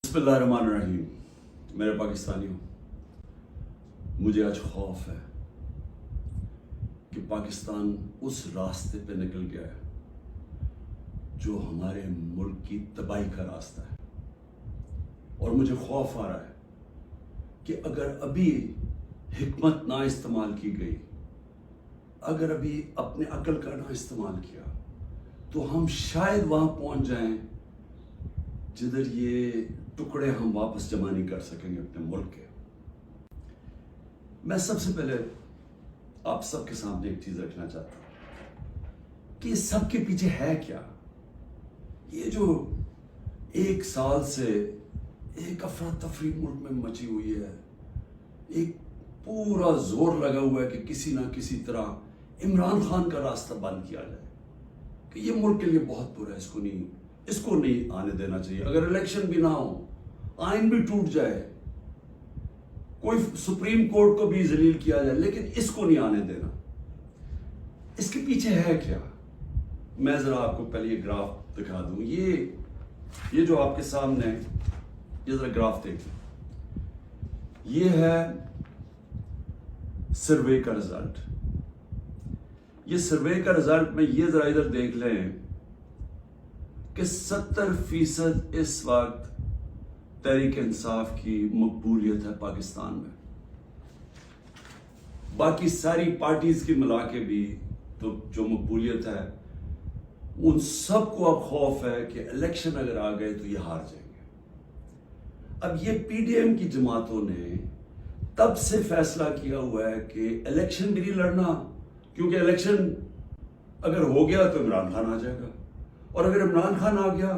बिस्मिल्लाहिर्रहमानिर्रहीम। मेरे पाकिस्तानियों, मुझे आज खौफ है कि पाकिस्तान उस रास्ते पे निकल गया है जो हमारे मुल्क की तबाही का रास्ता है। और मुझे खौफ आ रहा है कि अगर अभी हिकमत ना इस्तेमाल की गई, अगर अभी अपने अक्ल का ना इस्तेमाल किया, तो हम शायद वहां पहुंच जाएं जिधर ये टुकड़े हम वापस जमा नहीं कर सकेंगे अपने मुल्क के। मैं सबसे पहले आप सबके सामने एक चीज रखना चाहता हूं कि इस सब के पीछे है क्या। ये जो एक साल से एक अफरा तफरी मुल्क में मची हुई है, एक पूरा जोर लगा हुआ है कि किसी ना किसी तरह इमरान खान का रास्ता बंद किया जाए, कि ये मुल्क के लिए बहुत बुरा है, इसको नहीं आने देना चाहिए। अगर इलेक्शन भी ना हो, आइन भी टूट जाए, कोई सुप्रीम कोर्ट को भी जलील किया जाए, लेकिन इसको नहीं आने देना। इसके पीछे है क्या? मैं जरा आपको पहले ये ग्राफ दिखा दूं। ये जो आपके सामने है, ये जरा ग्राफ देखिए। ये है सर्वे का रिजल्ट। ये सर्वे का रिजल्ट में ये जरा इधर देख लें कि 70% इस वक्त तहरीक इंसाफ की मकबूलियत है पाकिस्तान में। बाकी सारी पार्टीज की मिला के भी तो जो मकबूलियत है, उन सबको अब खौफ है कि इलेक्शन अगर आ गए तो ये हार जाएंगे। अब ये पीडीएम की जमातों ने तब से फैसला किया हुआ है कि इलेक्शन भी नहीं लड़ना, क्योंकि इलेक्शन अगर हो गया तो इमरान खान आ जाएगा, और अगर इमरान खान आ गया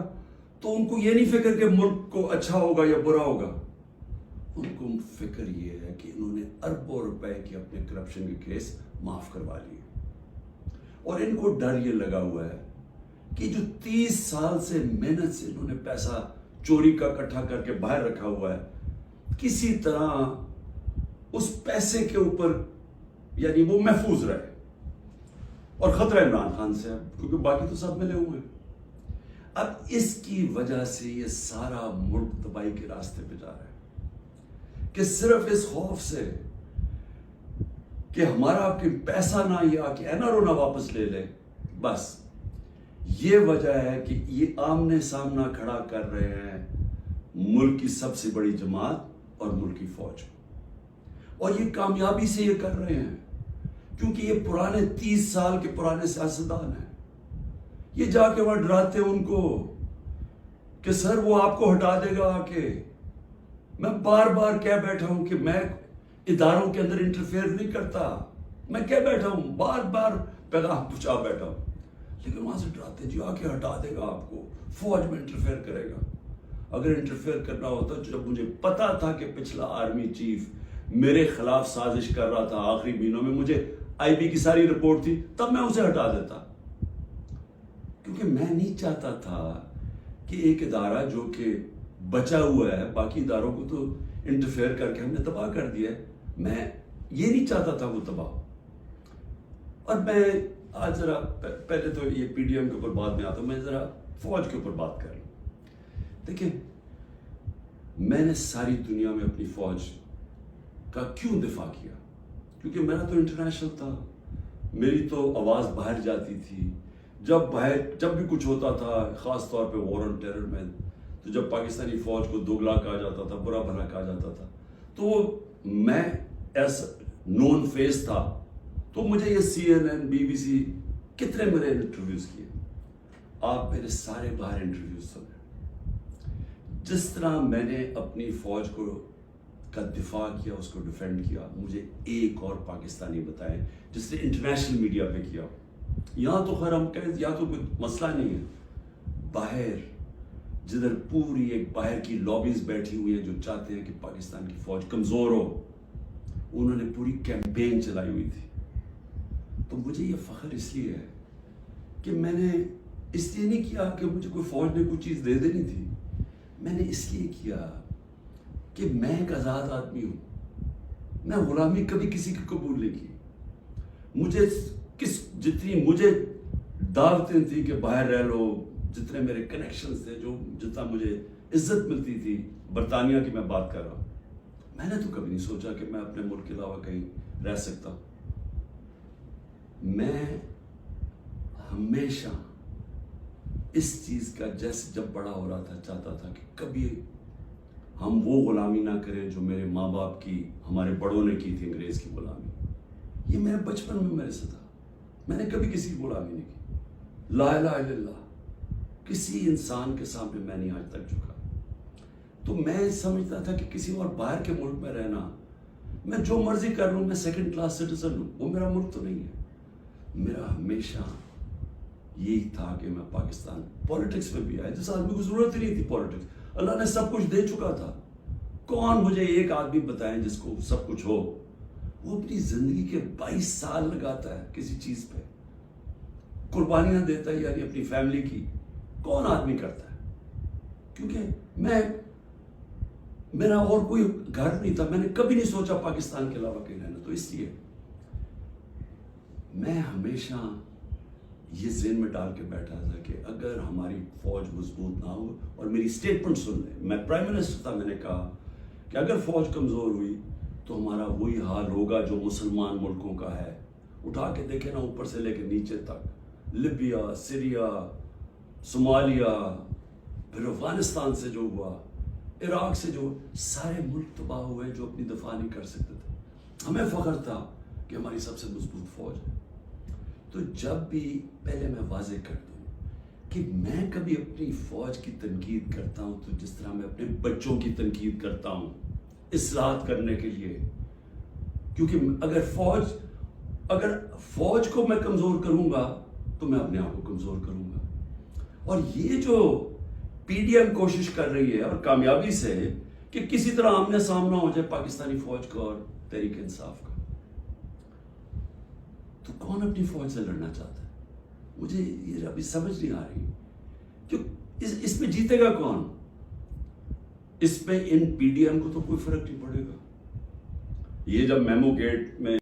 तो उनको ये नहीं फिक्र कि मुल्क को अच्छा होगा या बुरा होगा। उनको फिक्र ये है कि इन्होंने अरबों रुपए के अपने करप्शन के केस माफ करवा लिए, और इनको डर ये लगा हुआ है कि जो 30 साल से मेहनत से इन्होंने पैसा चोरी का इकट्ठा करके बाहर रखा हुआ है, किसी तरह उस पैसे के ऊपर यानी वो महफूज रहे। और खतरा इमरान खान से है, क्योंकि बाकी तो सब मिले हुए हैं। अब इसकी वजह से ये सारा मुल्क तबाही के रास्ते पे जा रहा है, कि सिर्फ इस खौफ से कि हमारा आपके पैसा ना या कि एनआरओ ना वापस ले ले, बस ये वजह है कि ये आमने सामना खड़ा कर रहे हैं मुल्क की सबसे बड़ी जमात और मुल्क की फौज। और ये कामयाबी से ये कर रहे हैं क्योंकि ये पुराने 30 साल के पुराने सियासतदान हैं। ये जाके वहां डराते हैं उनको कि सर वो आपको हटा देगा आके। मैं बार बार कह बैठा हूं कि मैं इदारों के अंदर इंटरफेयर नहीं करता, मैं कह बैठा हूं, बार बार पैगाम पहुंचा बैठा हूं, लेकिन वहां से डराते जी आके हटा देगा आपको, फौज में इंटरफेयर करेगा। अगर इंटरफेयर करना होता, जब मुझे पता था कि पिछला आर्मी चीफ मेरे खिलाफ साजिश कर रहा था, आखिरी महीनों में मुझे आईबी की सारी रिपोर्ट थी, तब मैं उसे हटा देता, क्योंकि मैं नहीं चाहता था कि एक इदारा जो कि बचा हुआ है, बाकी इदारों को तो इंटरफेयर करके हमने तबाह कर दिया है, मैं ये नहीं चाहता था वो तबाह। और मैं आज जरा पहले तो ये पीडीएम के ऊपर बाद में आता हूं, मैं जरा फौज के ऊपर बात कर लूं। देखिए, मैंने सारी दुनिया में अपनी फौज का क्यों दिफा किया? क्योंकि मेरा तो इंटरनेशनल था, मेरी तो आवाज बाहर जाती थी। जब भी कुछ होता था, खास तौर पे वॉर ऑन टेरर में, तो जब पाकिस्तानी फौज को दोगला कहा जाता था, बुरा भला कहा जाता था, तो मैं एज नोन फेस था, तो मुझे ये CNN, BBC कितने मेरे इंटरव्यूज किए। आप मेरे सारे बाहर इंटरव्यूज सुने। जिस तरह मैंने अपनी फौज का दिफा किया, उसको डिफेंड किया, मुझे एक और पाकिस्तानी बताएं जिसने इंटरनेशनल मीडिया पे किया। यहाँ तो खैर हम कहें, यहाँ तो कोई मसला नहीं है, बाहर जिधर पूरी एक बाहर की लॉबीज बैठी हुई है जो चाहते हैं कि पाकिस्तान की फौज कमजोर हो, उन्होंने पूरी कैंपेन चलाई हुई थी। तो मुझे ये फख्र इसलिए है कि मैंने इसलिए नहीं किया कि मुझे कोई फौज ने कोई चीज दे देनी थी, मैंने इसलिए किया कि मैं एक आजाद आदमी हूं। मैं गुलामी कभी किसी की कबूल नहीं की। मुझे जितनी मुझे दावतें थी कि बाहर रह लो, जितने मेरे कनेक्शंस थे, जो जितना मुझे عزت ملتی تھی. برطانیہ کی میں بات کر رہا ہوں. میں نے تو کبھی نہیں سوچا کہ میں اپنے ملک کے علاوہ کہیں رہ سکتا. میں ہمیشہ اس چیز کا جیسے جب بڑا ہو رہا تھا چاہتا تھا کہ کبھی ہم وہ غلامی نہ کریں جو میرے ماں باپ کی, ہمارے بڑوں نے کی تھی, انگریز کی غلامی. یہ میرے بچپن میں میرے سے تھا. میں نے کبھی کسی کی غلامی نہیں کی. لا الہ الا اللہ, کسی انسان کے سامنے میں نہیں آج تک جھکا. تو میں سمجھتا تھا کہ کسی اور باہر کے ملک میں رہنا, میں جو مرضی کر لوں, میں سیکنڈ کلاس سٹیزن ہوں, وہ میرا ملک تو نہیں ہے. میرا ہمیشہ یہی تھا کہ میں پاکستان, پالیٹکس میں بھی آیا جس آدمی کو ضرورت ہی نہیں تھی پالیٹکس, اللہ نے سب کچھ دے چکا تھا. کون مجھے ایک آدمی بتائیں جس کو سب کچھ ہو, وہ اپنی زندگی کے 22 سال لگاتا ہے کسی چیز پہ, قربانیاں دیتا ہے, یعنی اپنی فیملی کی. کون آدمی کرتا ہے؟ کیونکہ میرا اور کوئی گھر نہیں تھا. میں نے کبھی نہیں سوچا پاکستان کے علاوہ کہیں رہنا. تو اس لیے میں ہمیشہ یہ ذہن میں ڈال کے بیٹھا تھا کہ اگر ہماری فوج مضبوط نہ ہو, اور میری اسٹیٹمنٹ سن لیں, میں پرائم منسٹر تھا, میں نے کہا کہ اگر فوج کمزور ہوئی تو ہمارا وہی حال ہوگا جو مسلمان ملکوں کا ہے. اٹھا کے دیکھیں نا, اوپر سے لے کے نیچے تک, لیبیا, سیریا, صومالیہ, پھر افغانستان سے جو ہوا, عراق سے جو, سارے ملک تباہ ہوئے جو اپنی دفاع نہیں کر سکتے تھے. ہمیں فخر تھا کہ ہماری سب سے مضبوط فوج ہے. تو جب بھی, پہلے میں واضح کر دوں کہ میں کبھی اپنی فوج کی تنقید کرتا ہوں تو جس طرح میں اپنے بچوں کی تنقید کرتا ہوں اصلاحات کرنے کے لیے. کیونکہ اگر فوج کو میں کمزور کروں گا تو میں اپنے آپ کو کمزور کروں گا. اور یہ جو پی ڈی ایم کوشش کر رہی ہے, اور کامیابی سے, کہ کسی طرح آمنے سامنا ہو جائے پاکستانی فوج کا اور تحریک انصاف کا, تو کون اپنی فوج سے لڑنا چاہتا ہے؟ مجھے یہ ابھی سمجھ نہیں آ رہی کہ اس میں جیتے گا کون؟ اس میں ان پی ڈی ایم کو تو کوئی فرق نہیں پڑے گا. یہ جب میمو گیٹ میں